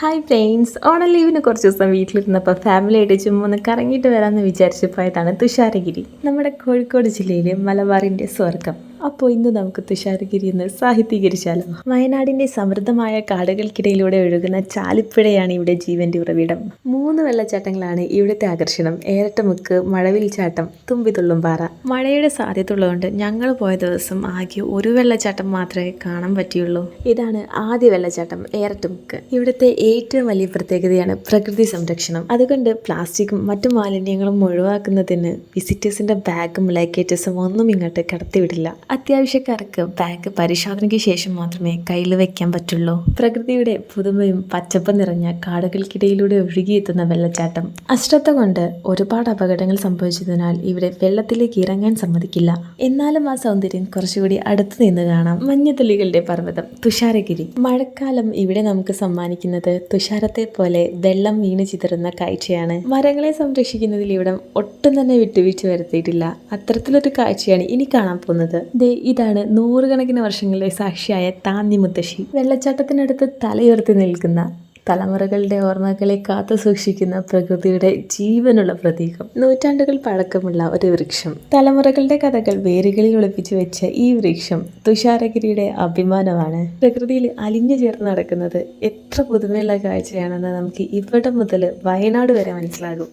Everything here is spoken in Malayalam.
ഹായ് ഫ്രണ്ട്സ്, ഓണം ലീവിന് കുറച്ച് ദിവസം വീട്ടിലിരുന്നപ്പോൾ ഫാമിലിയായിട്ട് ചുമ്മാ ഒന്ന് കറങ്ങിയിട്ട് വരാമെന്ന് വിചാരിച്ചു പോയതാണ് തുഷാരഗിരി, നമ്മുടെ കോഴിക്കോട് ജില്ലയിലെ മലബാറിൻ്റെ സ്വർഗം. അപ്പോൾ ഇന്ന് നമുക്ക് തുഷാരഗിരി എന്ന് സാഹിത്യീകരിച്ചാലോ. വയനാടിൻ്റെ സമൃദ്ധമായ കാടുകൾക്കിടയിലൂടെ ഒഴുകുന്ന ചാലിപ്പുഴയാണ് ഇവിടെ ജീവൻ്റെ ഉറവിടം. 3 വെള്ളച്ചാട്ടങ്ങളാണ് ഇവിടുത്തെ ആകർഷണം: ഏരട്ടമുക്ക്, മഴവിൽച്ചാട്ടം, തുമ്പിതുള്ളും പാറ. മഴയുടെ സാധ്യത ഉള്ളതുകൊണ്ട് ഞങ്ങൾ പോയ ദിവസം ആകെ ഒരു വെള്ളച്ചാട്ടം മാത്രമേ കാണാൻ പറ്റിയുള്ളൂ. ഇതാണ് ആദ്യ വെള്ളച്ചാട്ടം, ഏരട്ടമുക്ക്. ഇവിടുത്തെ ഏറ്റവും വലിയ പ്രത്യേകതയാണ് പ്രകൃതി സംരക്ഷണം. അതുകൊണ്ട് പ്ലാസ്റ്റിക്കും മറ്റു മാലിന്യങ്ങളും ഒഴിവാക്കുന്നതിന് വിസിറ്റേഴ്സിൻ്റെ ബാഗും ലഗേജസും ഒന്നും ഇങ്ങോട്ട് കടത്തിവിടില്ല. അത്യാവശ്യക്കാർക്ക് ബാഗ് പരിശോധനയ്ക്ക് ശേഷം മാത്രമേ കയ്യിൽ വെക്കാൻ പറ്റുള്ളൂ. പ്രകൃതിയുടെ പുതുമയും പച്ചപ്പും നിറഞ്ഞ കാടുകൾക്കിടയിലൂടെ ഒഴുകിയെത്തുന്ന വെള്ളച്ചാട്ടം. അശ്രദ്ധ കൊണ്ട് ഒരുപാട് അപകടങ്ങൾ സംഭവിച്ചതിനാൽ ഇവിടെ വെള്ളത്തിലേക്ക് ഇറങ്ങാൻ സമ്മതിക്കില്ല. എന്നാലും ആ സൗന്ദര്യം കുറച്ചുകൂടി അടുത്തു നിന്ന് കാണാം. മഞ്ഞുതുള്ളികളുടെ പർവ്വതം തുഷാരഗിരി. മഴക്കാലം ഇവിടെ നമുക്ക് സമ്മാനിക്കുന്നത് തുഷാരത്തെ പോലെ വെള്ളം വീണ് ചിതറുന്ന കാഴ്ചയാണ്. മരങ്ങളെ സംരക്ഷിക്കുന്നതിൽ ഇവിടം ഒട്ടും തന്നെ വിട്ടുവീഴ്ച വരുത്തിയിട്ടില്ല. അത്തരത്തിലൊരു കാഴ്ചയാണ് ഇനി കാണാൻ പോകുന്നത്. ഇതാണ് നൂറുകണക്കിന് വർഷങ്ങളിലെ സാക്ഷിയായ താന്നി മുത്തശ്ശി. വെള്ളച്ചാട്ടത്തിനടുത്ത് തലയുയർത്തി നിൽക്കുന്ന, തലമുറകളുടെ ഓർമ്മകളെ കാത്തു സൂക്ഷിക്കുന്ന പ്രകൃതിയുടെ ജീവനുള്ള പ്രതീകം. നൂറ്റാണ്ടുകൾ പഴക്കമുള്ള ഒരു വൃക്ഷം. തലമുറകളുടെ കഥകൾ വേരുകളിൽ ഒളിപ്പിച്ചു വെച്ച ഈ വൃക്ഷം തുഷാരഗിരിയുടെ അഭിമാനമാണ്. പ്രകൃതിയിൽ അലിഞ്ഞു ചേർന്ന് നടക്കുന്നത് എത്ര പുതുമയുള്ള കാഴ്ചയാണെന്ന് നമുക്ക് ഇവിടെ മുതൽ വയനാട് വരെ മനസ്സിലാകും.